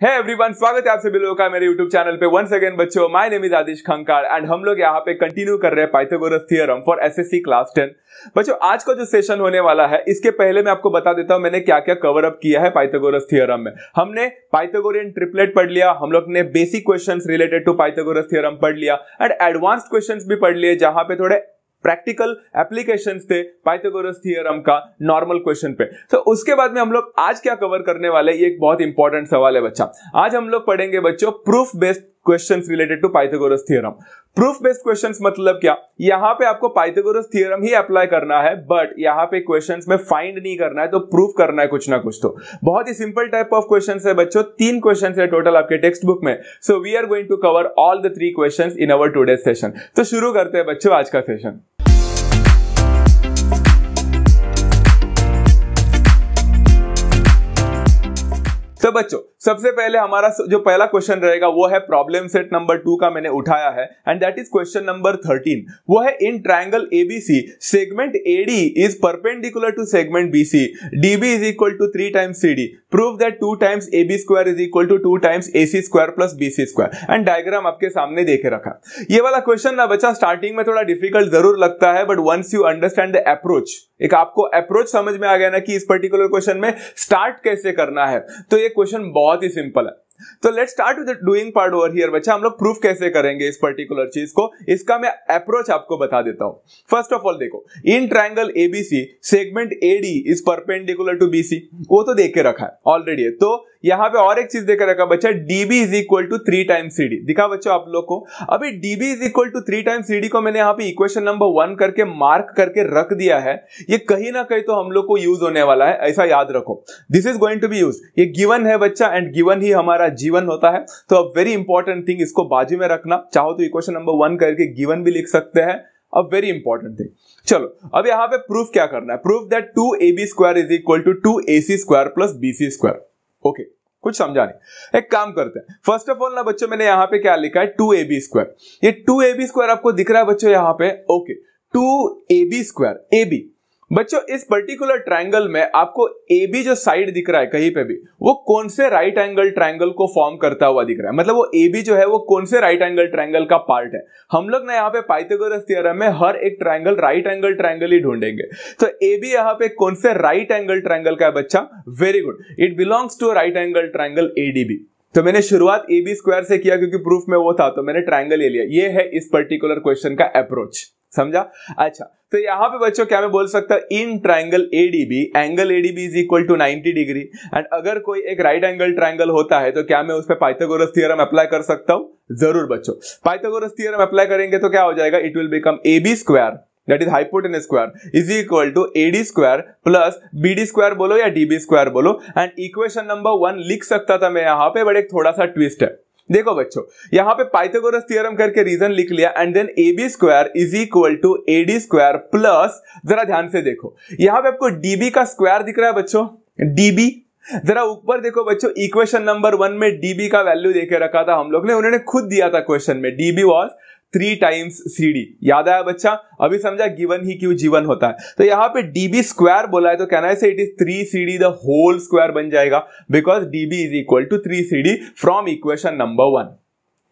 है एवरीवन, स्वागत है आप सभी लोगों का मेरे YouTube चैनल पे वंस अगेन बच्चों। My name is Aadish Khankar and हम लोग यहाँ पे कंटिन्यू कर रहे हैं Pythagoras theorem for SSC class 10। बच्चों आज का जो सेशन होने वाला है इसके पहले मैं आपको बता देता हूं मैंने क्या क्या कवर अप किया है पाइथागोरस थ्योरम में। हमने पाइथागोरियन ट्रिपलेट पढ़ लिया, हम लोग ने basic questions related to Pythagoras theorem पढ़ लिया एंड एडवांस्ड क्वेश्चंस भी पढ़ लिए जहां पे थोड़े प्रैक्टिकल एप्लीकेशंस थे पाइथागोरस थ्योरम का नॉर्मल क्वेश्चन पे। तो उसके बाद में हम लोग आज क्या कवर करने वाले, ये एक बहुत इंपॉर्टेंट सवाल है बच्चा। आज हम लोग पढ़ेंगे बच्चों proof based questions related to Pythagoras theorem. Proof based questions मतलब क्या, यहां पे आपको पाइथागोरस थ्योरम ही अप्लाई करना है बट यहां पे क्वेश्चंस में फाइंड नहीं करना है, तो प्रूफ करना है कुछ ना कुछ। तो बहुत ही सिंपल टाइप ऑफ क्वेश्चंस है बच्चों, 3 क्वेश्चंस है टोटल आपके टेक्स्ट बुक में। So we are going to cover all the 3 questions in our today's session. तो शुरू करते हैं बच्चों आज का सेशन। तो बच्चों सबसे पहले हमारा जो पहला क्वेश्चन रहेगा वो है प्रॉब्लम सेट नंबर 2 का मैंने उठाया है and that is question number 13। वो है in triangle ABC segment AD is perpendicular to segment BC, DB is equal to 3 times CD, prove that 2 times AB square is equal to 2 times AC square plus BC square. And diagram आपके सामने देखे रखा। ये वाला question ना बच्चा starting में थोड़ा डिफिकल्ट जरूर लगता है but once you understand the approach, एक आपको अप्रोच समझ में आ गया ना कि इस पर्टिकुलर क्वेश्चन में स्टार्ट कैसे करना है, तो ये क्वेश्चन बहुत ही सिंपल है। तो let's start with the doing part over here बच्चा। हम लोग प्रूफ कैसे करेंगे इस पर्टिकुलर चीज को, इसका मैं अप्रोच आपको बता देता हूं। फर्स्ट ऑफ ऑल देखो, in triangle ABC segment AD is perpendicular to BC, वो तो देख के रखा है ऑलरेडी है। तो यहां पे और एक चीज देख रखा बच्चा, DB is equal to 3 times CD दिखा बच्चों आप लोग को। अभी DB is equal to 3 times CD को मैंने यहां पे इक्वेशन नंबर 1 करके मार्क करके रख दिया है। ये कहीं ना कहीं तो हम लोग को यूज होने वाला है, ऐसा याद रखो। This is going to be use, ये गिवन है बच्चा एंड गिवन ही हमारा जीवन होता है। तो अब वेरी इंपॉर्टेंट थिंग, इसको बाजू में रखना, चाहो तो इक्वेशन नंबर 1 करके गिवन भी लिख सकते हैं। अब वेरी इंपॉर्टेंट थिंग, चलो अब यहां पे प्रूफ क्या करना है, proof that 2ab square is equal to 2ac square plus bc square. Okay, कुछ समझा नहीं, एक काम करते हैं। फर्स्ट ऑफ ऑल ना बच्चों मैंने यहां पे क्या लिखा है, 2ab स्क्वायर। ये 2ab स्क्वायर आपको दिख रहा है बच्चों यहां पे। ओके, 2ab स्क्वायर, ab बच्चों इस पर्टिकुलर ट्रायंगल में आपको AB जो साइड दिख रहा है कहीं पे भी, वो कौन से राइट एंगल ट्रायंगल को फॉर्म करता हुआ दिख रहा है, मतलब वो AB जो है वो कौन से राइट एंगल ट्रायंगल का पार्ट है। हम लोग ना यहाँ पे पाइथागोरस थ्योरम में हर एक ट्रायंगल राइट एंगल ट्रायंगल ही ढूंढेंगे। तो AB यहाँ पे कौन से राइट एंगल ट्रायंगल का है बच्चा, very good, it belongs to right angle triangle ADB। तो मैंने शुरुआत AB स्क्वायर से किया क्योंकि प्रूफ में वो था, तो मैंने ट्रायंगल ले लिया। ये है इस पर्टिकुलर क्वेश्चन का अप्रोच, समझा। अच्छा, तो यहां पे बच्चों क्या मैं बोल सकता हूं, in triangle ADB angle ADB is equal to 90 degree and अगर कोई एक राइट एंगल ट्रायंगल होता है तो क्या मैं उस पे पाइथागोरस थ्योरम अप्लाई कर सकता हूं, जरूर बच्चों। पाइथागोरस थ्योरम अप्लाई करेंगे तो क्या हो जाएगा, it will become AB square that is hypotenuse square is equal to AD square plus BD square बोलो या DB स्क्वायर बोलो। एंड इक्वेशन नंबर 1 लिख सकता था मैं यहां पे, बट एक थोड़ा सा ट्विस्ट है। देखो बच्चों, यहां पे पाइथागोरस थ्योरम करके रीजन लिख लिया and then AB square is equal to AD square plus, जरा ध्यान से देखो यहां पे आपको DB का स्क्वायर दिख रहा है बच्चों, DB। जरा ऊपर देखो बच्चों, इक्वेशन नंबर 1 में DB का वैल्यू देके रखा था हम लोग ने, उन्होंने खुद दिया था क्वेश्चन में, DB वाज 3 टाइम्स CD। याद आया बच्चा, अभी समझा गिवन ही क्यों जीवन होता है। तो यहां पे DB स्क्वायर बोला है तो कहना है से it is 3 CD the whole square बन जाएगा, because DB is equal to 3 CD from equation number 1।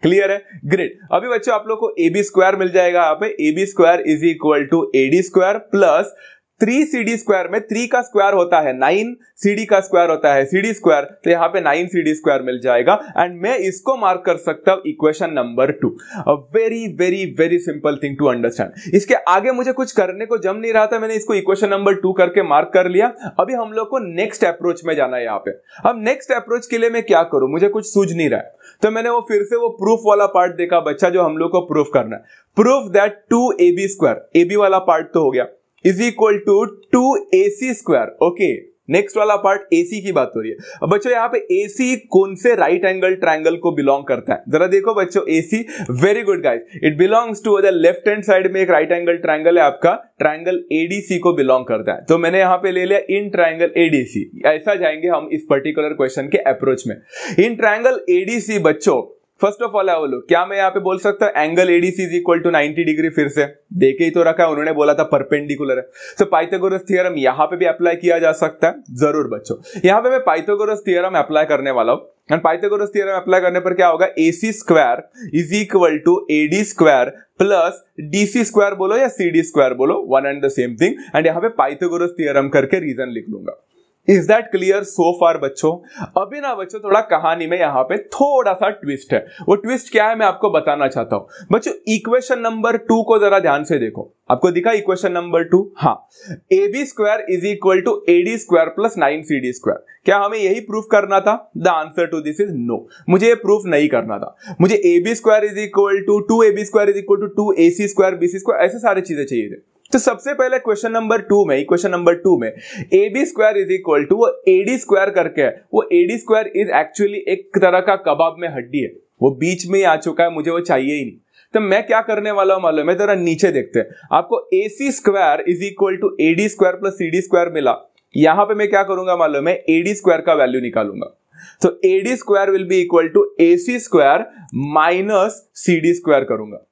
Clear है, ग्रेट। अभी बच्चों आप लोग को AB स्क्वायर मिल जाएगा यहाँ पे, AB square is equal to AD square plus 3 CD square में 3 का स्क्वायर होता है 9, CD का स्क्वायर होता है CD स्क्वायर, तो यहाँ पे 9 CD स्क्वायर मिल जाएगा एंड मैं इसको मार्क कर सकता हूं equation number 2। A very very very simple thing to understand. इसके आगे मुझे कुछ करने को जम नहीं रहा था, मैंने इसको इक्वेशन नंबर 2 करके मार्क कर लिया। अभी हम लोग को नेक्स्ट अप्रोच में जाना है यहाँ पे। अब नेक्स्ट अप्रोच के लिए मैं क्या करूं, मुझे कुछ सूझ नहीं रहा है, तो मैंने वो फिर से वो प्रूफ वाला पार्ट देखा बच्चा जो हम लोग को प्रूफ करना है। Proof that 2AB square, AB वाला पार्ट तो हो गया, is equal to 2AC square. Okay, next वाला पार्ट AC की बात हो रही है। अब बच्चों यहाँ पे AC कौन से राइट एंगल ट्रायंगल को बिलोंग करता है, जरा देखो बच्चों AC, very good guys, it belongs to the left hand side में एक राइट एंगल ट्रायंगल है आपका, ट्रायंगल ADC को बिलोंग करता है। तो मैंने यहाँ पे ले लिया इन ट्रायंगल ADC। ऐसा जाएंगे हम इस पर्टिकुलर क्वेश्चन के अप्रोच में। इन ट्रायंगल ADC बच्चों फर्स्ट ऑफ ऑल बोलो, क्या मैं यहाँ पे बोल सकता हूँ angle ADC is equal to 90 degree? फिर से देखे ही तो रखा है, उन्होंने बोला था परपेंडिकुलर है, तो पाइथागोरस थ्योरम यहाँ पे भी अप्लाई किया जा सकता है। जरूर बच्चों, यहाँ पे मैं पाइथागोरस थ्योरम अप्लाई करने वाला हूँ। एंड पाइथागोरस थ्योरम अप्लाई करने पर क्या होगा, AC square is equal to AD square plus DC square बोलो या CD स्क्वायर बोलो, one and the same thing. And यहाँ पे पाइथागोरस थ्योरम करके रीजन लिख लूंगा। Is that clear so far बच्चों? अभी ना बच्चों थोड़ा कहानी में यहाँ पे थोड़ा सा ट्विस्ट है। वो ट्विस्ट क्या है मैं आपको बताना चाहता हूं। बच्चों इक्वेशन नंबर 2 को जरा ध्यान से देखो, आपको दिखा इक्वेशन नंबर 2? हाँ, AB square is equal to AD square plus 9CD square. क्या हमें यही प्रूफ करना था? The answer to this is no. मुझे ये प्रूफ नहीं करना था। मुझे AB square is equal to 2AB square is equal to 2AC square BC square, ऐसे सारी चीजें चाहिए थे। तो सबसे पहले क्वेश्चन नंबर 2 में, इक्वेशन नंबर 2 में AB square is equal to वो AD स्क्वायर करके है। वो AD स्क्वायर इज एक्चुअली एक तरह का कबाब में हड्डी है, वो बीच में ही आ चुका है, मुझे वो चाहिए ही नहीं। तो मैं क्या करने वाला हूं मालूम है? जरा नीचे देखते हैं। आपको AC square is equal to AD square plus CD square मिला। यहां पे मैं क्या करूंगा मालूम है? AD स्क्वायर का वैल्यू निकालूंगा। तो AD square will be equal to AC square minus CD square करूंगा।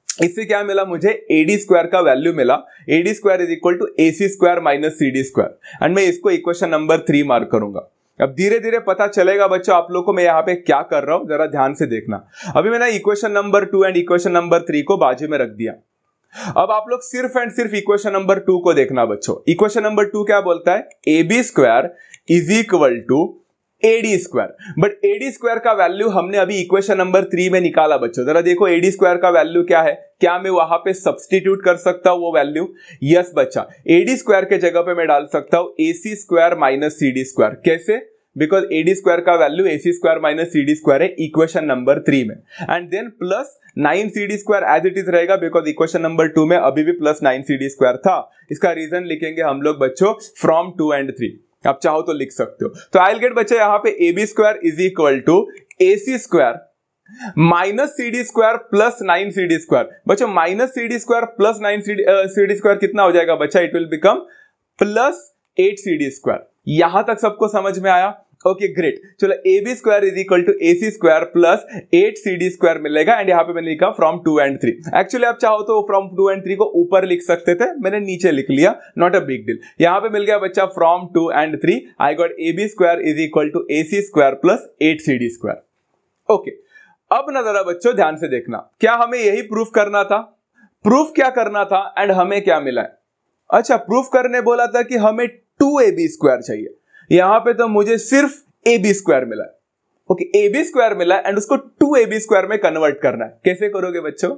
इससे क्या मिला मुझे? AD स्क्वायर का वैल्यू मिला। AD square is equal to AC square minus CD square. And मैं इसको इक्वेशन नंबर 3 मार्क करूंगा। अब धीरे धीरे पता चलेगा बच्चों आप लोग को मैं यहाँ पे क्या कर रहा हूं, जरा ध्यान से देखना। अभी मैंने equation number 2 and equation number 3 को बाजू में रख दिया। अब आप लोग सिर्फ एंड सिर्फ इक्वेशन नंबर 2 को देखना बच्चों। इक्वेशन नंबर 2 क्या बोलता है? AB square is equal to AD square. But AD square का वैल्यू हमने अभी इक्वेशन नंबर 3 में निकाला बच्चों। जरा देखो AD स्क्वायर का वैल्यू क्या है? क्या मैं वहां पे सब्स्टिट्यूट कर सकता हूं वो वैल्यू? यस बच्चा, AD स्क्वायर के जगह पे मैं डाल सकता हूं AC square minus CD square. कैसे? बिकॉज AD स्क्वायर का value AC square minus CD square है इक्वेशन नंबर 3 में। And then plus 9CD square as it is रहेगा, बिकॉज इक्वेशन नंबर 2 में अभी भी प्लस 9CD स्क्वायर था। इसका रीजन लिखेंगे हम लोग बच्चों फ्रॉम 2 एंड 3। आप चाहो तो लिख सकते हो। तो आई विल गेट बच्चे यहाँ पे AB square is equal to AC square minus CD square plus 9CD square. बच्चों minus CD square plus 9CD square कितना हो जाएगा बच्चा? It will become plus 8CD square. यहां तक सबको समझ में आया? Okay great. चलो AB square is equal to AC square plus 8CD square मिलेगा। एंड यहाँ पे मैंने लिखा फ्रॉम 2 एंड 3। एक्चुअली आप चाहो तो फ्रॉम 2 एंड 3 को ऊपर लिख सकते थे, मैंने नीचे लिख लिया, नॉट अ बिग डील। यहाँ पे मिल गया बच्चा from 2 and 3 I got AB square is equal to AC square plus 8CD square. Okay, अब ना जरा बच्चों ध्यान से देखना, क्या हमें यही प्रूफ करना था? प्रूफ क्या करना था एंड हमें क्या मिला है? अच्छा, प्रूफ करने बोला था कि हमें 2AB स्क्वायर चाहिए। यहां पे तो मुझे सिर्फ AB स्क्वायर मिला है। ओके, AB स्क्वायर मिला है एंड उसको 2AB स्क्वायर में कन्वर्ट करना है। कैसे करोगे बच्चों?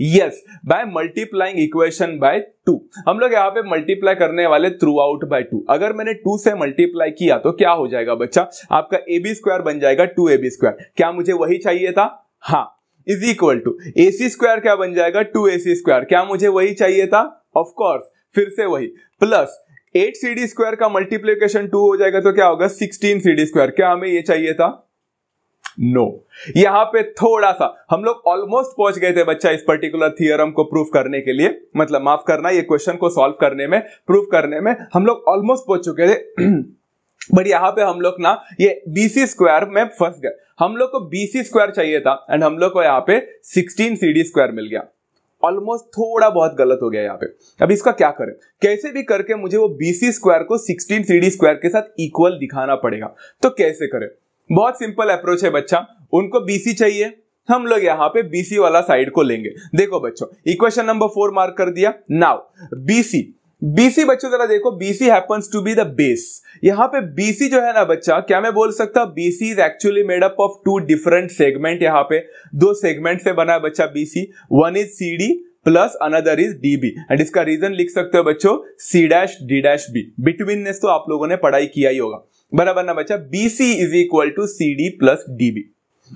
Yes, by multiplying equation by 2। हम लोग यहाँ पे मल्टीप्लाई करने वाले थ्रू आउट बाय 2। अगर मैंने 2 से मल्टीप्लाई किया तो क्या हो जाएगा बच्चा? आपका AB स्क्वायर बन जाएगा 2AB स्क्वायर। क्या मुझे वही चाहिए था? हाँ, is equal to AC square क्या बन जाएगा? 2AC square. क्या मुझे वही चाहिए था? ऑफ कोर्स, फिर से वही, प्लस 8CD स्क्वायर का मल्टीप्लिकेशन 2 हो जाएगा तो क्या होगा? 16CD square. क्या हमें ये चाहिए था? नो। यहां पे थोड़ा सा हम लोग ऑलमोस्ट पहुंच गए थे बच्चा इस पर्टिकुलर थियरम को प्रूफ करने के लिए, मतलब माफ करना, ये क्वेश्चन को सॉल्व करने में, प्रूफ करने में हम लोग ऑलमोस्ट पहुंच चुके थे। बट यहां पे हम लोग ना ये BC स्क्वायर में फंस गए। हम लोग को BC स्क्वायर चाहिए था एंड हम लोग को यहाँ पे 16CD स्क्वायर मिल गया। ऑलमोस्ट थोड़ा बहुत गलत हो गया यहाँ पे। अब इसका क्या करें? कैसे भी करके मुझे वो BC स्क्वायर को 16CD स्क्वायर के साथ इक्वल दिखाना पड़ेगा। तो कैसे करें? बहुत सिंपल अप्रोच है बच्चा। उनको BC चाहिए, हम लोग यहाँ पे BC वाला साइड को लेंगे। देखो बच्चों, इक्वेशन नंबर 4 मार्क कर दिया। नाउ BC बच्चों जरा देखो, BC happens to be the base. यहाँ पे BC जो है ना बच्चा, क्या मैं बोल सकता हूं BC is actually made up of 2 different segment. यहाँ पे 2 सेगमेंट से बना है बच्चा BC। One is CD plus another is DB। And इसका रीजन लिख सकते हो बच्चों C'(D')B। बिटवीननेस तो आप लोगों ने पढ़ाई किया ही होगा, बराबर ना बच्चा? BC is equal to CD plus DB।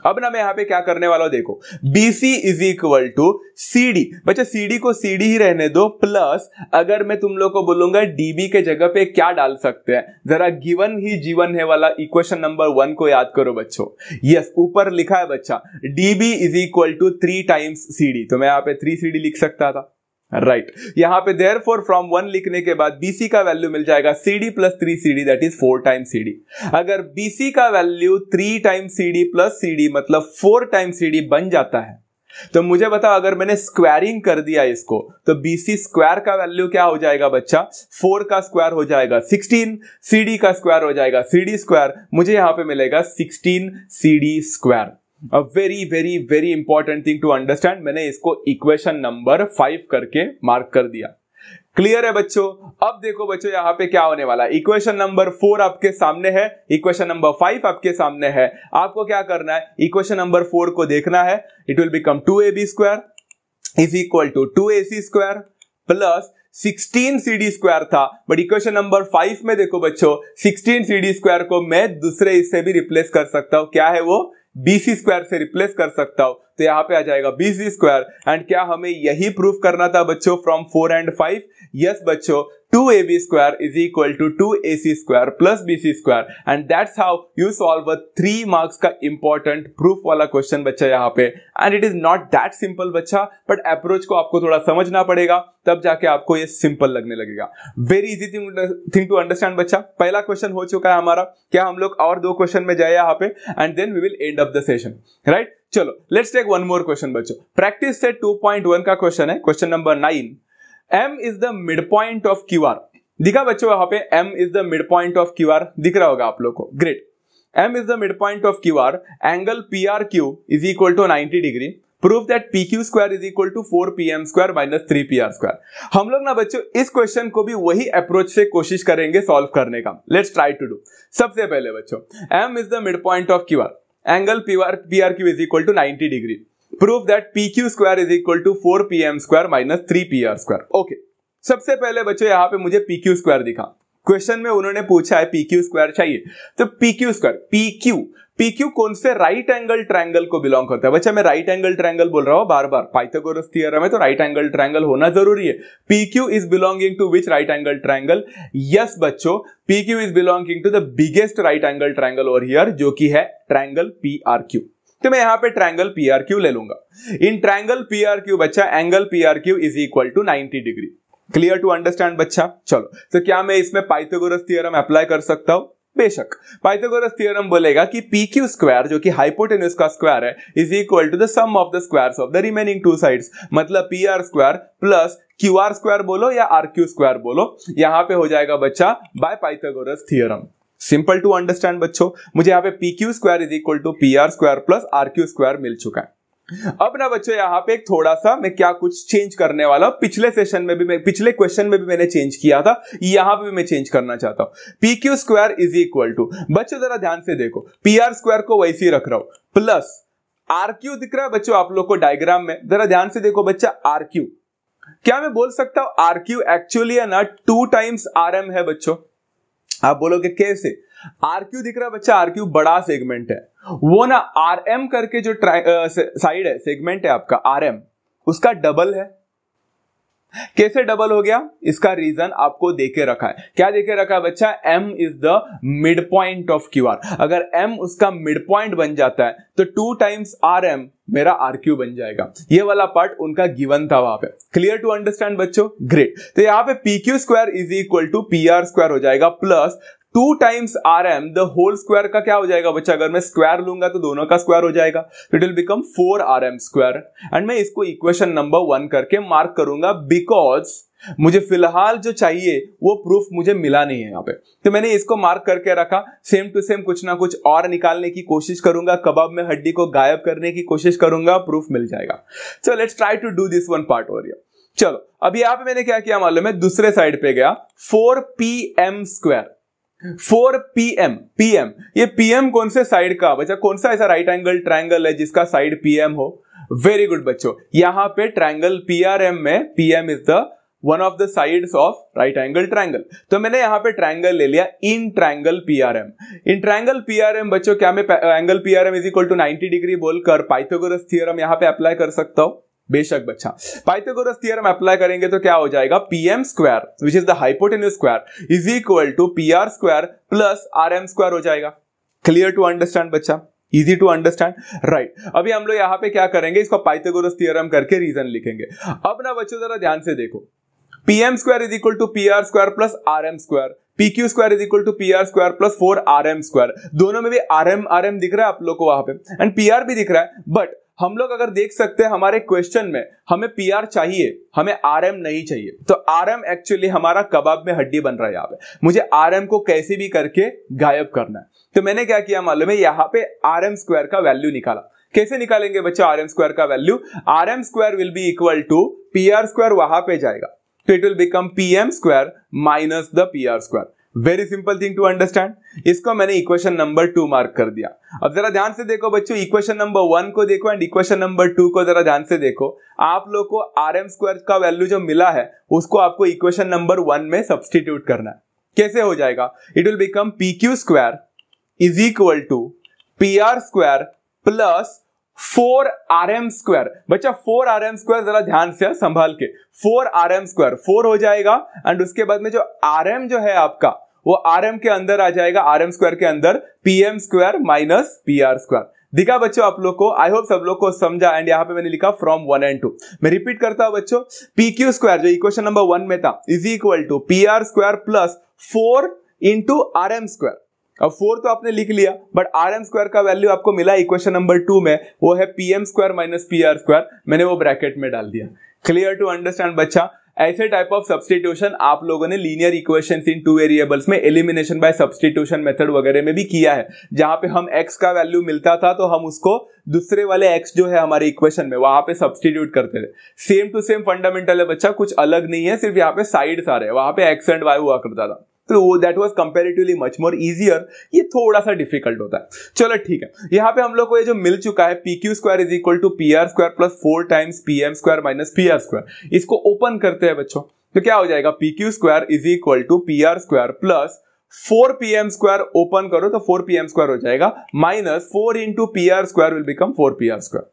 अब ना मैं यहां पे क्या करने वाला हूं, देखो BC is equal to CD। बच्चा CD को CD ही रहने दो, प्लस अगर मैं तुम लोग को बोलूंगा DB के जगह पे क्या डाल सकते हैं, जरा गिवन ही जीवन है वाला इक्वेशन नंबर 1 को याद करो बच्चों। यस, ऊपर लिखा है बच्चा DB is equal to 3 times CD। तो मैं यहाँ पे 3CD लिख सकता था। राइट यहां पे देयरफॉर फ्रॉम 1 लिखने के बाद BC का वैल्यू मिल जाएगा CD plus 3CD that is 4 times CD। अगर BC का value 3 times CD plus CD मतलब 4 टाइम्स CD बन जाता है तो मुझे बताओ अगर मैंने स्क्वायरिंग कर दिया इसको तो BC स्क्वायर का वैल्यू क्या हो जाएगा बच्चा, 4 का स्क्वायर हो जाएगा 16, CD का स्क्वायर हो जाएगा CD स्क्वायर, मुझे यहां पे मिलेगा 16 CD square. A very very very important thing to understand, मैंने इसको इक्वेशन नंबर 5 करके मार्क कर दिया। क्लियर है बच्चों। अब देखो बच्चों यहाँ पे क्या होने वाला है, इक्वेशन नंबर 4 आपके सामने है, इक्वेशन नंबर 5 आपके सामने है। आपको क्या करना है, इक्वेशन नंबर 4 को देखना है। It will become 2AB square is equal to 2AC square plus 16 CD square था, बट इक्वेशन नंबर 5 में देखो बच्चों 16 CD स्क्वायर को मैं दूसरे इससे भी रिप्लेस कर सकता हूं, क्या है वो, BC स्क्वायर से रिप्लेस कर सकता हूं, तो यहां पे आ जाएगा BC स्क्वायर। एंड क्या हमें यही प्रूफ करना था बच्चों फ्रॉम 4 एंड 5? यस बच्चों, 2AB square is equal to 2AC square plus BC square and that's how you solve a 3 marks का इंपॉर्टेंट प्रूफ वाला क्वेश्चन बच्चा यहाँ पे। And it is not that simple बच्चा, बट अप्रोच को आपको थोड़ा समझना पड़ेगा तब जाके आपको ये सिंपल लगने लगेगा। Very easy thing to understand बच्चा। पहला क्वेश्चन हो चुका है हमारा, क्या हम लोग और 2 क्वेश्चन में जाए यहाँ पे and then we will end up the session, right. चलो let's take one more question बच्चों। प्रैक्टिस सेट 2.1 का क्वेश्चन है, question number 9। M is the midpoint of QR। दिखा बच्चों यहाँ पे M is the midpoint of QR, दिख रहा होगा आप लोग को, great. M is the midpoint of QR, angle PRQ is equal to 90 degree, prove that PQ square is equal to 4PM square minus 3PR square। हम लोग ना बच्चों इस क्वेश्चन को भी वही अप्रोच से कोशिश करेंगे सॉल्व करने का। Let's try to do. सबसे पहले बच्चों M is the midpoint of QR, angle PRQ is equal to 90 degree, prove that PQ square is equal to 4PM square minus 3PR square। Okay, सबसे पहले बच्चों यहाँ पे मुझे PQ square दिखा, क्वेश्चन में उन्होंने पूछा है PQ square चाहिए, तो PQ square PQ कौन से राइट एंगल ट्रायंगल को बिलोंग करता है? बच्चा मैं राइट एंगल ट्रायंगल बोल रहा हूं बार बार, पाइथागोरस थ्योरम है तो राइट एंगल ट्रायंगल होना जरूरी है। PQ is belonging to which right angle triangle? Yes बच्चों, PQ is belonging to the biggest right angle triangle over here, जो कि है ट्रायंगल PRQ। तो मैं यहां पे ट्रायंगल PRQ ले लूंगा। इन ट्रायंगल PRQ बच्चा angle PRQ is equal to 90 degree. Clear to understand बच्चा? चलो, तो क्या मैं इसमें पाइथागोरस थ्योरम अप्लाई कर सकता हूं? बेशक। पाइथागोरस थ्योरम बोलेगा कि PQ स्क्वायर जो कि हाइपोटेन्यूज का स्क्वायर है is equal to the sum of the squares of the remaining 2 sides, मतलब PR square plus QR square बोलो या RQ स्क्वायर बोलो, यहां पे हो जाएगा बच्चा by Pythagoras theorem. Simple to understand बच्चों, मुझे यहाँ पे PQ square is equal to PR square plus RQ square मिल चुका है। अब ना बच्चों यहाँ पे एक थोड़ा सा मैं क्या कुछ चेंज करने वाला हूं, पिछले सेशन में भी पिछले क्वेश्चन में भी मैंने चेंज किया था, यहां पे भी मैं चेंज करना चाहता हूं। PQ square is equal to, बच्चों जरा ध्यान से देखो, PR स्क्वायर को वैसे ही रख रहा हूं प्लस RQ दिख रहा है बच्चों आप लोग को डायग्राम में, जरा ध्यान से देखो बच्चा RQ, क्या मैं बोल सकता हूं RQ एक्चुअली है ना 2 टाइम्स RM है बच्चों? आप बोलोगे कैसे? RQ दिख रहा है बच्चा, RQ बड़ा सेगमेंट है, वो ना RM करके जो साइड है सेगमेंट है आपका RM, उसका डबल है। कैसे डबल हो गया? इसका रीजन आपको देके रखा है। क्या देके रखा है बच्चा? M is the mid point of QR। अगर M उसका मिड पॉइंट बन जाता है तो 2 टाइम्स RM मेरा RQ बन जाएगा। ये वाला पार्ट उनका गिवन था वहां पे। क्लियर टू अंडरस्टैंड बच्चों? ग्रेट। तो यहां पे PQ square is equal to PR square हो जाएगा plus 2 times RM the whole square का क्या हो जाएगा बच्चा? अगर मैं स्क्वायर लूंगा तो दोनों का स्क्वायर हो जाएगा, it will become 4RM square. And मैं इसको इक्वेशन नंबर 1 करके मार्क करूंगा, बिकॉज मुझे फिलहाल जो चाहिए वो प्रूफ मुझे मिला नहीं है यहाँ पे, तो मैंने इसको मार्क करके रखा। सेम टू सेम कुछ ना कुछ और निकालने की कोशिश करूंगा, कबाब में हड्डी को गायब करने की कोशिश करूंगा, प्रूफ मिल जाएगा। So let's try to do this one part over here. चलो, अभी यहाँ पे मैंने क्या किया मालूम है? दूसरे साइड पे गया, 4PM स्क्वायर, 4PM PM, ये PM कौन से साइड का बच्चा? कौन सा ऐसा राइट एंगल ट्रायंगल है जिसका साइड PM हो? वेरी गुड बच्चों, यहां पे ट्रायंगल PRM में PM is the one of the sides of right angle triangle. तो मैंने यहां पे ट्रायंगल ले लिया in triangle PRM। In triangle PRM बच्चों क्या मैं angle PRM is equal to 90 degree बोलकर पाइथागोरस थ्योरम यहां पे अप्लाई कर सकता हूं? बेशक बच्चा, पाइथागोरस थ्योरम अप्लाई करेंगे तो क्या हो जाएगा? PM square which is the hypotenuse square is equal to PR square plus RM square हो जाएगा। क्लियर टू अंडरस्टैंड बच्चा? Easy to understand, right. अभी हम लोग यहाँ पे क्या करेंगे, इसको पाइथागोरस थ्योरम करके रीजन लिखेंगे। अब ना बच्चों जरा ध्यान से देखो, pm square is equal to pr square plus rm square, pq square is equal to pr square plus 4rm square. दोनों में भी rm दिख रहा है आप लोग को वहां पे, एंड pr भी दिख रहा है। बट हम लोग अगर देख सकते हैं हमारे क्वेश्चन में हमें pr चाहिए, हमें rm नहीं चाहिए। तो rm एक्चुअली हमारा कबाब में हड्डी बन रहा है यहाँ पे, मुझे rm को कैसे भी करके गायब करना है। तो मैंने क्या किया मालूम है, यहाँ पे rm स्क्वायर का वैल्यू निकाला। कैसे निकालेंगे बच्चा rm स्क्वायर का value, rm square will be equal to pr square वहां पे जाएगा, तो it will become pm square minus the pr square. Very simple thing to understand. इसको मैंने इक्वेशन नंबर 2 मार्क कर दिया। अब जरा ध्यान से देखो बच्चों, इक्वेशन नंबर 1 को देखो एंड इक्वेशन नंबर 2 को जरा ध्यान से देखो। आप लोग को rm स्क्वायर का वैल्यू जो मिला है उसको आपको इक्वेशन नंबर 1 में सब्सटीट्यूट करना है। कैसे हो जाएगा, it will become pq square is equal to pr square plus 4rm square. बच्चा 4rm स्क्वायर जरा ध्यान से संभाल के, 4rm स्क्वायर 4 हो जाएगा एंड उसके बाद में जो rm जो है आपका वो rm के अंदर आ जाएगा, rm स्क्वायर के अंदर pm square minus pr square. दिखा बच्चों आप लोग को, आई होप सब लोग को समझा। एंड यहाँ पे मैंने लिखा फ्रॉम 1 and 2। मैं रिपीट करता हूं बच्चों, pq स्क्वायर जो इक्वेशन नंबर 1 में था is equal to pr square plus 4 into rm square. अब 4 तो आपने लिख लिया, बट rm स्क्वायर का वैल्यू आपको मिला इक्वेशन नंबर 2 में, वो है pm square minus pr square. मैंने वो ब्रैकेट में डाल दिया। क्लियर टू अंडरस्टैंड बच्चा। ऐसे टाइप ऑफ सब्स्टिट्यूशन आप लोगों ने लीनियर इक्वेशंस इन 2 वेरिएबल्स में एलिमिनेशन बाय सब्स्टिट्यूशन मेथड वगैरह में भी किया है, जहां पे हम x का वैल्यू मिलता था तो हम उसको दूसरे वाले x जो है हमारे इक्वेशन में वहां पे सब्स्टिट्यूट करते थे। सेम टू सेम फंडामेंटल है बच्चा, कुछ अलग नहीं है, सिर्फ यहाँ पे साइड्स आ रहे हैं, वहां पे x एंड y हुआ करता था। तो that was comparatively much more easier. ये थोड़ा सा डिफिकल्ट होता है। चलो ठीक है, यहाँ पे हम लोग को ये जो मिल चुका है pq square is equal to pr square plus 4 times pm square minus pr square, इसको ओपन करते हैं बच्चों। तो क्या हो जाएगा, pq square is equal to pr square plus 4pm square, open करो तो 4pm स्क्वायर हो जाएगा, minus 4 into pr square will become 4pr square.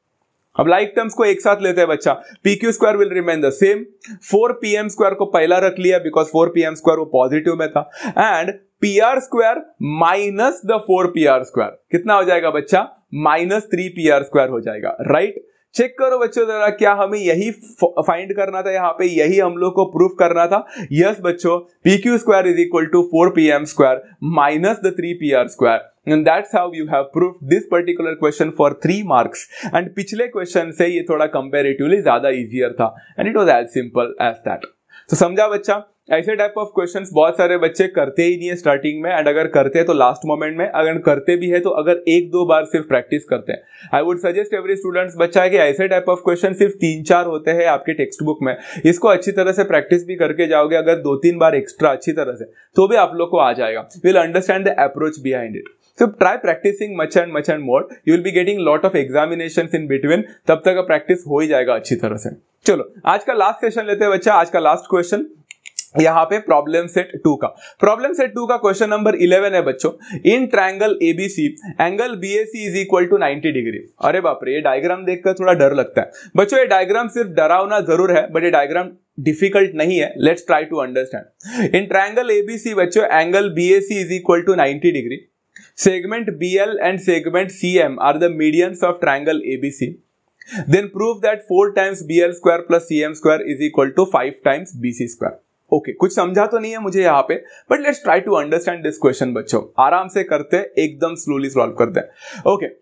अब लाइक टर्म्स को एक साथ लेते हैं बच्चा, pq square will remain the same, 4pm square को पहला रख लिया बिकॉज 4pm स्क्वायर वो पॉजिटिव में था, and pr square minus the 4pr square कितना हो जाएगा बच्चा, माइनस 3pr स्क्वायर हो जाएगा, राइट। चेक करो बच्चों जरा, क्या हमें यही फाइंड करना था, यहाँ पे यही हम लोग को प्रूफ करना था। यस बच्चों, pq square is equal to 4pm square minus the 3pr square, and that's how you have proved this particular question for 3 marks। and पिछले क्वेश्चन से ये थोड़ा कंपैरेटिवली ज्यादा इजियर था, and it was as simple as that। तो समझा बच्चा, ऐसे टाइप ऑफ क्वेश्चंस बहुत सारे बच्चे करते ही नहीं है स्टार्टिंग में, एंड अगर करते हैं तो लास्ट मोमेंट में, अगर करते भी है तो अगर 1-2 बार सिर्फ प्रैक्टिस करते हैं। I would suggest every students बच्चा है कि ऐसे टाइप ऑफ क्वेश्चन सिर्फ 3-4 होते हैं आपके टेक्स्ट बुक में, इसको अच्छी तरह से प्रैक्टिस भी करके जाओगे अगर 2-3 बार एक्स्ट्रा अच्छी तरह से, तो भी आप लोग को आ जाएगा। Will understand the approach behind it. So try practicing much and more. You will be getting lot of examinations in between. तब तक प्रैक्टिस हो ही जाएगा अच्छी तरह से। चलो आज का लास्ट सेशन लेते हैं बच्चा। आज का लास्ट क्वेश्चन यहाँ पे प्रॉब्लम सेट 2 का, प्रॉब्लम सेट 2 का क्वेश्चन नंबर 11 है बच्चों। In triangle ABC angle BAC is equal to 90 degree. अरे बाप रे, ये डायग्राम देखकर थोड़ा डर लगता है बच्चों। ये डायग्राम सिर्फ डरावना जरूर है, बट ये डायग्राम डिफिकल्ट नहीं है। Let's try to understand. In triangle ABC बच्चों, angle BAC is equal to 90 degree. Segment BL and segment CM are the medians of triangle ABC. Then prove that 4 times BL square plus CM square is equal to 5 times BC square. Okay, कुछ समझा तो नहीं है मुझे यहाँ पे, but let's try to understand this question बच्चों। आराम से करते हैं, एकदम स्लोली सॉल्व करते हैं। Okay,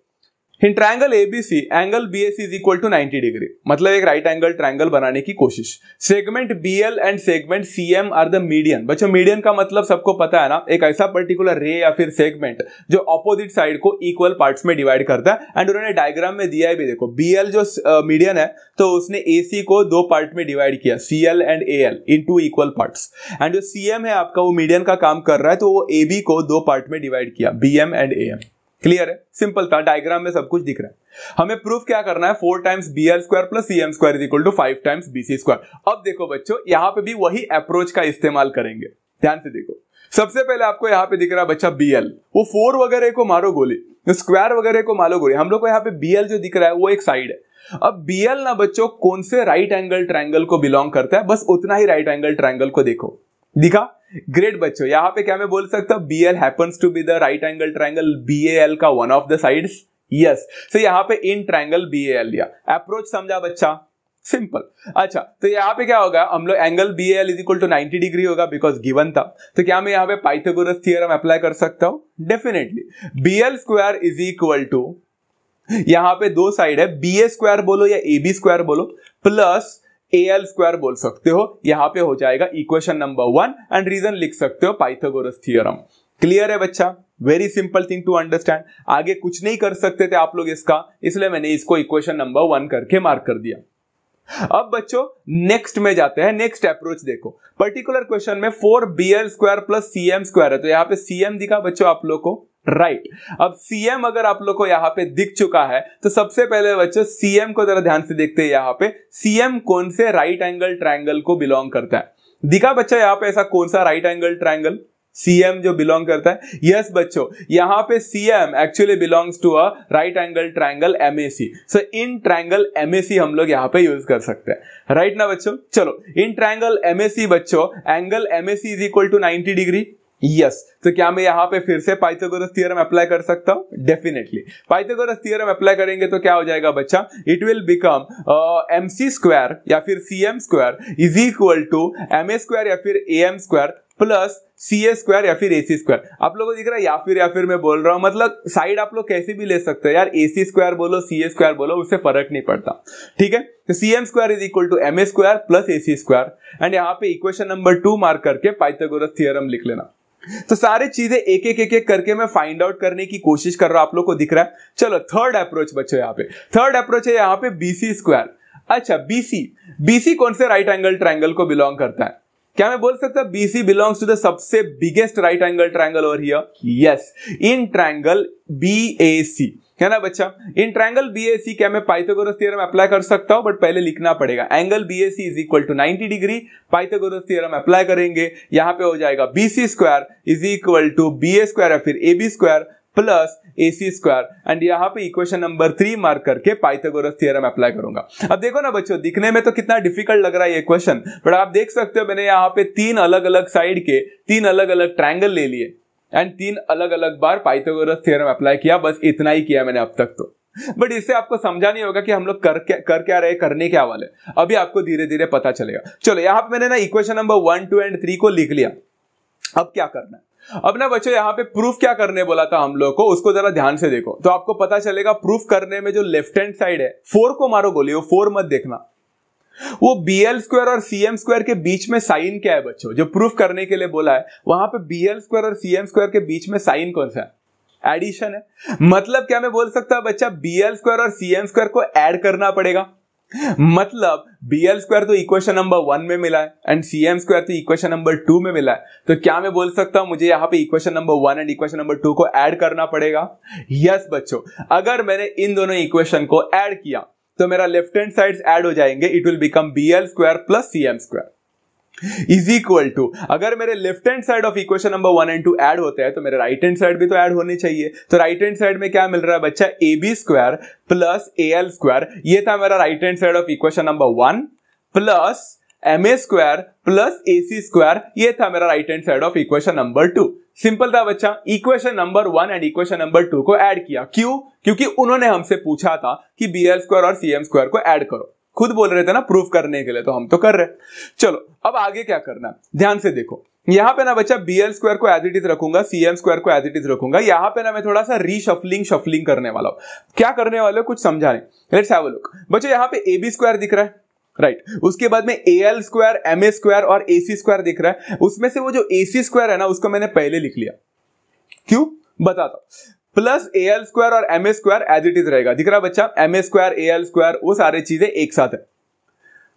in triangle ABC angle BAC is equal to 90 degree, मतलब एक राइट एंगल ट्रायंगल बनाने की कोशिश। Segment BL and segment CM are the median. बच्चों मीडियन का मतलब सबको पता है ना, एक ऐसा पर्टिकुलर रे या फिर सेगमेंट जो ऑपोजिट साइड को इक्वल पार्ट्स में डिवाइड करता है। एंड उन्होंने डायग्राम में दिया है भी, देखो बीएल जो मीडियन है तो उसने एसी को 2 पार्ट में डिवाइड किया, CL and AL, in 2 equal parts. And जो सीएम है आपका वो मीडियन का काम कर रहा है, तो वो एबी को 2 पार्ट में डिवाइड किया, बीएम एंड एएम। क्लियर है, सिंपल था, डायग्राम में सब कुछ दिख रहा है। हमें प्रूफ क्या करना है, 4 times BL square plus CM square is equal to 5 times BC square. अब देखो बच्चों, यहां पे भी वही अप्रोच का इस्तेमाल करेंगे। ध्यान से देखो, सबसे पहले आपको यहाँ पे दिख रहा है बच्चा बीएल, वो 4 वगैरह को मारो गोली, स्क्वायर वगैरह को मारो गोली। हम लोग को यहाँ पे बीएल जो दिख रहा है वो एक साइड है। अब बीएल ना बच्चों कौन से राइट एंगल ट्रायंगल को बिलोंग करता है, बस उतना ही राइट एंगल ट्रायंगल को देखो। दिखा, ग्रेट बच्चों। यहाँ पे क्या मैं बोल सकता हूं, BL happens to be the right angle triangle BAL का one of the sides. Yes, तो यहां पे इन ट्रायंगल BAL लिया। अप्रोच समझा बच्चा, सिंपल। अच्छा, तो यहाँ पे क्या होगा, हम लोग angle BAL is equal to 90 degree होगा बिकॉज गिवन था। तो क्या मैं यहाँ पे पाइथागोरस थ्योरम अप्लाई कर सकता हूं? Definitely. BL square is equal to, यहां पे दो साइड है, BA स्क्वायर बोलो या AB स्क्वायर बोलो प्लस AL स्क्वायर बोल सकते हो। यहां पे हो जाएगा इक्वेशन नंबर 1 एंड रीजन लिख सकते हो पाइथागोरस थ्योरम। क्लियर है बच्चा? Very simple thing to understand. आगे कुछ नहीं कर सकते थे आप लोग इसका, इसलिए मैंने इसको इक्वेशन नंबर 1 करके मार्क कर दिया। अब बच्चों नेक्स्ट में जाते हैं। नेक्स्ट अप्रोच देखो, पर्टिकुलर क्वेश्चन में 4BL square plus CM square है, तो यहां पे CM दिखा बच्चों आप लोग को, राइट। अब CM अगर आप लोग को यहां पे दिख चुका है तो सबसे पहले बच्चों CM को जरा ध्यान से देखते हैं। यहां पे CM कौन से राइट एंगल ट्रायंगल को बिलोंग करता है? दिखा बच्चा यहां पे ऐसा कौन सा राइट एंगल ट्रायंगल CM जो बिलोंग करता है? यस बच्चों, यहां पे CM actually belongs to a right angle triangle MAC। So in triangle MAC हम लोग यहां पे यूज कर सकते हैं, राइट ना बच्चों? चलो, इन ट्रायंगल MAC बच्चों, angle MAC is equal to 90 degree. Yes, तो क्या मैं यहां पे फिर से पाइथागोरस थ्योरम अप्लाई कर सकता हूं? डेफिनेटली। पाइथागोरस थ्योरम अप्लाई करेंगे तो क्या हो जाएगा बच्चा? It will become MC square या फिर CM square is equal to MA square या फिर AM square plus CA square या फिर AC स्क्वायर। आप लोगों को दिख रहा है या फिर मैं बोल रहा हूं, मतलब साइड आप लोग कैसे भी ले सकते हो यार, AC स्क्वायर बोलो CA स्क्वायर बोलो, उससे फर्क नहीं पड़ता, ठीक है। तो CM square is equal to MA square plus AC square and यहाँ पे इक्वेशन नंबर 2 मार्क करके पाइथागोरस थ्योरम लिख लेना। तो सारी चीजें एक एक करके मैं फाइंड आउट करने की कोशिश कर रहा हूं, आप लोग को दिख रहा है। चलो थर्ड अप्रोच बच्चों, यहाँ पे थर्ड अप्रोच है यहाँ पे BC स्क्वायर। अच्छा, BC कौन से राइट एंगल ट्रायंगल को बिलोंग करता है? क्या मैं बोल सकता BC बिलोंग्स टू द सबसे biggest right angle triangle over here? Yes, in triangle BAC, है ना बच्चा? इन ट्रायंगल BAC क्या मैं पाइथागोरस थ्योरम अप्लाई कर सकता हूं? बट पहले लिखना पड़ेगा angle BAC is equal to 90 degree. Pythagoras theorem apply करेंगे, यहां पे हो जाएगा BC square is equal to BA square या फिर AB square plus AC square and यहां पे इक्वेशन नंबर 3 मार्क करके पाइथागोरस थ्योरम अप्लाई करूंगा। अब देखो ना बच्चों, दिखने में तो कितना डिफिकल्ट लग रहा है ये क्वेश्चन, बट आप देख सकते हो मैंने यहां पे 3 अलग अलग साइड के 3 अलग अलग ट्रायंगल ले लिए एंड 3 अलग अलग बार पाइथागोरस थ्योरम अप्लाई किया। बस इतना ही किया मैंने अब तक तो, बट इससे आपको समझा नहीं होगा कि हम लोग कर क्या रहे, करने क्या वाले, अभी आपको धीरे धीरे पता चलेगा। चलो, यहां पे मैंने ना इक्वेशन नंबर 1, 2 एंड 3 को लिख लिया। अब क्या करना है? अब ना बच्चों यहाँ पे प्रूफ क्या करने बोला था हम लोग को, उसको जरा ध्यान से देखो तो आपको पता चलेगा। प्रूफ करने में जो लेफ्ट हैंड साइड है, 4 को मारो गोली, 4 मत देखना, वो BL स्क्वायर और CM स्क्वायर के बीच में साइन क्या है बच्चों? जो प्रूफ करने के लिए बोला है वहां पे BL स्क्वायर और CM स्क्वायर के बीच में साइन कौन सा है? एडिशन है। मतलब क्या मैं बोल सकता हूं बच्चा, BL स्क्वायर और CM स्क्वायर को ऐड करना पड़ेगा। मतलब BL स्क्वायर तो इक्वेशन नंबर 1 में मिला है एंड CM स्क्वायर तो इक्वेशन नंबर 2 में मिला है, तो क्या मैं बोल सकता हूं मुझे यहां पे equation number 1 and equation number 2 को ऐड करना पड़ेगा? यस बच्चों, अगर मैंने इन दोनों इक्वेशन को ऐड किया तो मेरा लेफ्ट हैंड साइड्स ऐड हो जाएंगे। It will become BL square plus CM square is equal to, अगर मेरे left hand side of equation number 1 and 2 add होते हैं तो मेरे राइट हैंड साइड भी तो ऐड होने चाहिए। तो राइट हैंड साइड में क्या मिल रहा है बच्चा? AB square plus AL square, ये था मेरा right hand side of equation number 1 plus MA square plus AC square, ये था मेरा right hand side of equation number 2। Simple था बच्चा। Equation number 1 and equation number 2 को ऐड किया, क्यों? क्योंकि उन्होंने हमसे पूछा था कि BL स्क्वायर और CM स्क्वायर को ऐड करो, खुद बोल रहे थे ना प्रूफ करने के लिए, तो हम तो कर रहे। चलो अब आगे क्या करना है, ध्यान से देखो। यहां पे ना बच्चा BL स्क्वायर को एज इट इज रखूंगा, CM स्क्वायर को एज इट इज रखूंगा। यहां पे ना मैं थोड़ा सा रीशफलिंग करने वाला हूं। क्या करने वाले हो कुछ समझा नहीं, लेट्स हैव अ लुक। बच्चों यहां पे AB स्क्वायर दिख रहा है, राइट। उसके बाद में AL स्क्वायर, MA स्क्वायर और AC स्क्वायर दिख रहा है। उसमें से वो जो AC स्क्वायर है ना, उसको मैंने पहले लिख लिया। क्यों बताता हूं। प्लस AL स्क्वायर और MA square as it is रहेगा, दिख रहा है बच्चा? MA स्क्वायर, AL स्क्वायर, वो सारी चीजें एक साथ है।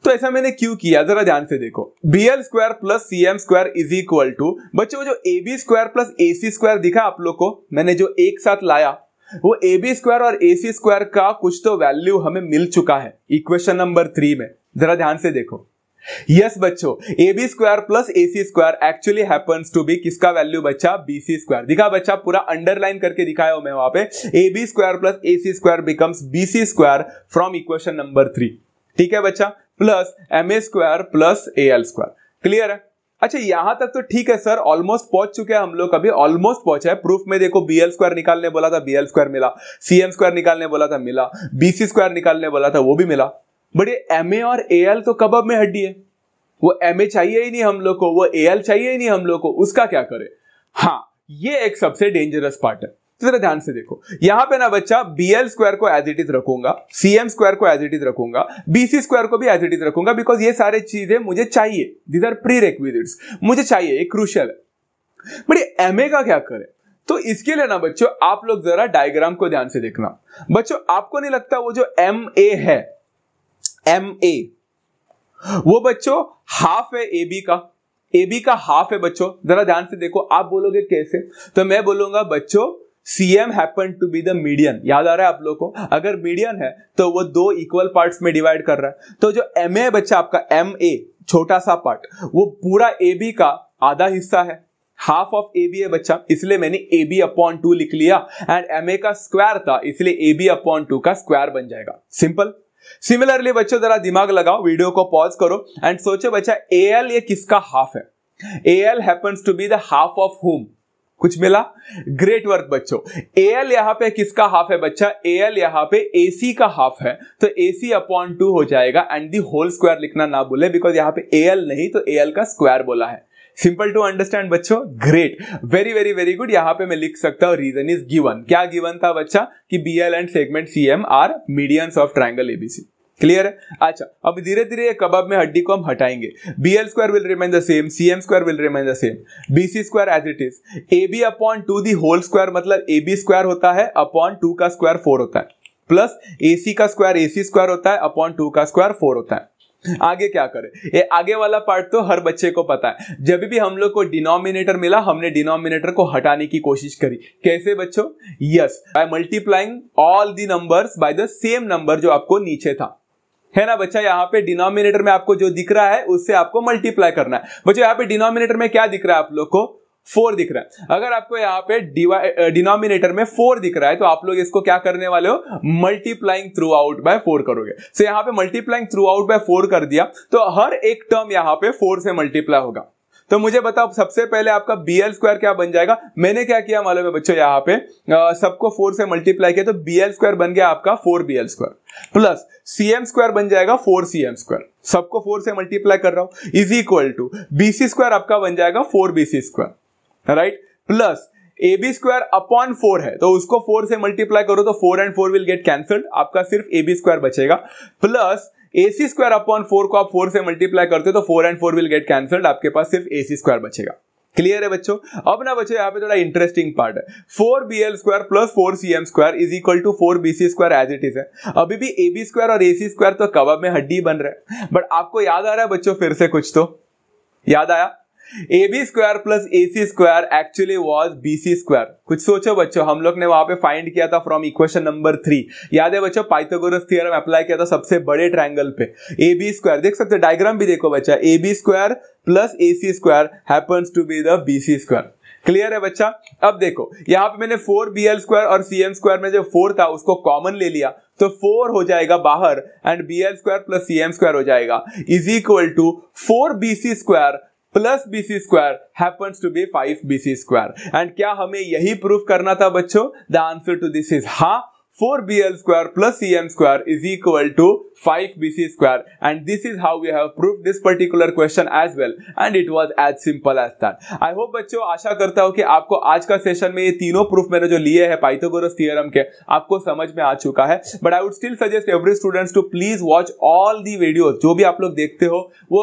तो ऐसा मैंने क्यों किया, जरा ध्यान से देखो। BL square plus CM square is equal to, बच्चों जो AB square plus AC square दिखा आप लोग को, मैंने जो एक साथ लाया, वो AB स्क्वायर और AC स्क्वायर का कुछ तो वैल्यू हमें मिल चुका है इक्वेशन नंबर 3 में। जरा ध्यान से देखो। यस बच्चों, AB square plus AC square actually happens to be किसका वैल्यू बच्चा? BC square. दिखा बच्चा, पूरा अंडरलाइन करके दिखाया हूं मैं वहां पे। AB square plus AC square becomes BC square from equation number 3। ठीक है बच्चा? Plus MA square plus AL square. Clear है? अच्छा यहां तक तो ठीक है सर, ऑलमोस्ट पहुंच चुके हैं हम लोग, अभी ऑलमोस्ट पहुंचा है। प्रूफ में देखो BL स्क्वायर निकालने बोला था, BL स्क्वायर मिला, CM स्क्वायर निकालने बोला था, मिला, BC स्क्वायर निकालने बोला था, वो भी मिला। बट ये MA और AL तो कबाब में हड्डी है, वो MA चाहिए ही नहीं हम लोग को, वो AL चाहिए ही नहीं हम लोग को, उसका क्या करे? हाँ, ये एक सबसे डेंजरस पार्ट है। तो जरा ध्यान से देखो, यहां पे ना बच्चा BL स्क्वायर को एज इट इज रखूंगा, CM स्क्वायर को एज इट इज रखूंगा, BC स्क्वायर को भी एज इट इज रखूंगा, बिकॉज ये सारे चीजें मुझे चाहिए, दीज आर प्री रिक्विजिट्स, मुझे चाहिए, ये क्रूशियल है। बट ये MA का क्या करे? तो इसके लिए ना बच्चों आप लोग जरा डायग्राम को ध्यान से देखना। बच्चों आपको नहीं लगता वो जो MA है, MA वो बच्चों हाफ है AB का हाफ है बच्चों। जरा ध्यान से देखो, आप बोलोगे कैसे? तो मैं बोलूंगा बच्चों CM happen to be the median. याद आ रहा है आप लोग को? अगर मीडियन है तो वो दो इक्वल पार्ट्स में डिवाइड कर रहा है। तो जो MA है बच्चा आपका, MA छोटा सा पार्ट, वो पूरा AB का आधा हिस्सा है, हाफ ऑफ AB है बच्चा, इसलिए मैंने AB/2 लिख लिया। एंड MA का स्क्वायर था इसलिए AB/2 का स्क्वायर बन जाएगा। सिंपल। सिमिलरली बच्चों जरा दिमाग लगाओ, वीडियो को पॉज करो एंड सोचो बच्चा AL ये किसका हाफ है? AL happens to be the half of whom? कुछ मिला? ग्रेट वर्क बच्चों। AL यहां पे किसका हाफ है बच्चा? AL यहां पे AC का हाफ है, तो AC/2 हो जाएगा। एंड दी होल स्क्वायर लिखना ना भूले, बिकॉज यहां पे AL नहीं तो AL का स्क्वायर बोला है। सिंपल टू अंडरस्टैंड बच्चों, great, very very very good. यहां पे मैं लिख सकता हूं रीजन इज गिवन। क्या गिवन था बच्चा? कि BL and segment CM are medians of triangle ABC। Clear है? अच्छा, अब धीरे धीरे ये कबाब में हड्डी को हम हटाएंगे। BL square will remain the same, CM square will remain the same, BC square as it is, AB/2 the whole square मतलब AB स्क्वायर होता है अपॉन 2 का स्क्वायर 4 होता है, प्लस AC का स्क्वायर AC स्क्वायर होता है अपॉन 2 का स्क्वायर 4 होता है। आगे क्या करें? ये आगे वाला पार्ट तो हर बच्चे को पता है। जब भी हम लोग को डिनोमिनेटर मिला, हमने डिनोमिनेटर को हटाने की कोशिश करी। कैसे बच्चों? Yes, by multiplying all the numbers by the same number जो आपको नीचे था, है ना बच्चा? यहाँ पे डिनोमिनेटर में आपको जो दिख रहा है उससे आपको मल्टीप्लाई करना है। बच्चों यहाँ पे डिनोमिनेटर में क्या दिख रहा है आप लोग को? 4 दिख रहा है। अगर आपको यहाँ पे डिनोमिनेटर में 4 दिख रहा है तो आप लोग इसको क्या करने वाले हो? मल्टीप्लाइंग थ्रू आउट बाय 4 करोगे। सो यहाँ पे मल्टीप्लाइंग थ्रू आउट बाय 4 कर दिया तो हर एक टर्म यहाँ पे 4 से मल्टीप्लाई होगा। तो मुझे बताओ सबसे पहले आपका BL स्क्वायर क्या बन जाएगा? मैंने क्या किया मालूम है बच्चों? यहाँ पे सबको 4 से मल्टीप्लाई किया तो BL स्क्वायर बन गया आपका 4BL square, plus CM square बन जाएगा 4CM स्क्वायर, सबको 4 से मल्टीप्लाई कर रहा हूं, is equal to BC square आपका बन जाएगा 4BC square, right, plus AB square upon 4 है तो उसको 4 से मल्टीप्लाई करो तो 4 एंड 4 विल गेट कैंसल्ड, आपका सिर्फ AB स्क्वायर बचेगा, प्लस AC स्क्वायर अपॉन 4 को आप 4 से मल्टीप्लाई करते हो तो 4 एंड 4 विल गेट कैंसल्ड, आपके पास सिर्फ AC स्क्वायर बचेगा। क्लियर है बच्चों? अब ना बच्चों यहाँ पे थोड़ा इंटरेस्टिंग पार्ट है। 4BL square plus 4CM square is equal to 4BC square as it is है। अभी भी AB स्क्वायर और AC स्क्वायर तो कबाब में हड्डी बन रहा है, बट आपको याद आ रहा है बच्चों फिर से कुछ तो याद आया? AB square plus AC square actually was BC square. कुछ सोचो बच्चों, हम लोग ने वहां पे फाइंड किया था फ्रॉम इक्वेशन नंबर 3, याद है बच्चों? पाइथागोरस थ्योरम अप्लाई किया था सबसे बड़े ट्रायंगल पे। AB स्क्वायर देख सकते हो, डायग्राम भी देखो बच्चा, AB square plus AC square happens to be the BC square. Clear है बच्चा? अब देखो यहाँ पे मैंने 4BL स्क्वायर और CM स्क्वायर में जो 4 था उसको कॉमन ले लिया तो 4 हो जाएगा बाहर and BL square plus CM square हो जाएगा is equal to 4BC square plus BC square happens to be 5BC square. And क्या हमें यही प्रूफ करना था बच्चों? The answer to this is हाँ, 4BL square plus CM square is equal to 5BC square, and this is how we have proved this particular question as well, and it was as simple as that. I hope बच्चों, आशा करता हूं कि आपको आज का session में ये तीनों प्रूफ मैंने जो लिए हैं पाइथागोरस थ्योरम के आपको समझ में आ चुका है। But I would still suggest every students to please watch all the videos. जो भी आप लोग देखते हो वो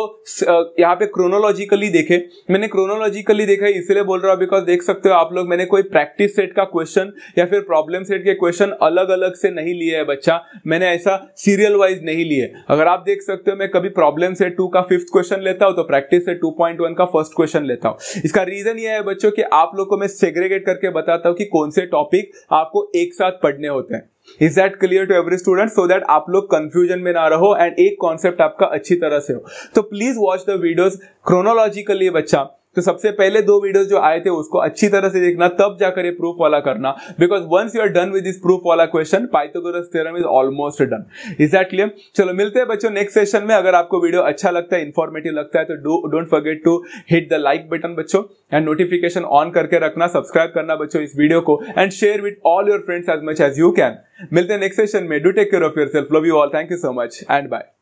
यहाँ पे क्रोनोलॉजिकली देखे। मैंने क्रोनोलॉजिकली देखा इसलिए बोल रहा हूँ बिकॉज देख सकते हो आप लोग, मैंने कोई प्रैक्टिस सेट का क्वेश्चन या फिर प्रॉब्लम सेट के क्वेश्चन अलग अलग से नहीं लिए है बच्चा, मैंने ऐसा सीरियल वाइज नहीं लिए। अगर आप देख सकते हो मैं कभी प्रॉब्लम सेट 2 का 5th क्वेश्चन लेता हूं तो प्रैक्टिस सेट 2.1 का फर्स्ट क्वेश्चन लेता हूं। इसका रीजन ये है बच्चों कि आप लोग को मैं सेग्रीगेट करके बताता हूं कि कौन से टॉपिक आपको एक साथ पढ़ने होते हैं। Is that clear to every student? So that आप लोग कंफ्यूजन में ना रहो एंड एक कॉन्सेप्ट आपका अच्छी तरह से हो। तो please watch the videos chronologically बच्चा। तो सबसे पहले 2 वीडियोस जो आए थे उसको अच्छी तरह से देखना, तब जाकर ये प्रूफ वाला करना, because once you are done with this proof वाला question Pythagoras theorem is almost done. Is that clear? चलो मिलते हैं बच्चों नेक्स्ट सेशन में। अगर आपको वीडियो अच्छा लगता है, इंफॉर्मेटिव लगता है, तो don't forget to hit the like button बच्चों, एंड नोटिफिकेशन ऑन करके रखना, सब्सक्राइब करना बच्चों इस वीडियो को, and share with all your friends as much as you can. मिलते हैं नेक्स्ट सेशन में। Do take care of yourself, love you all, thank you so much and bye.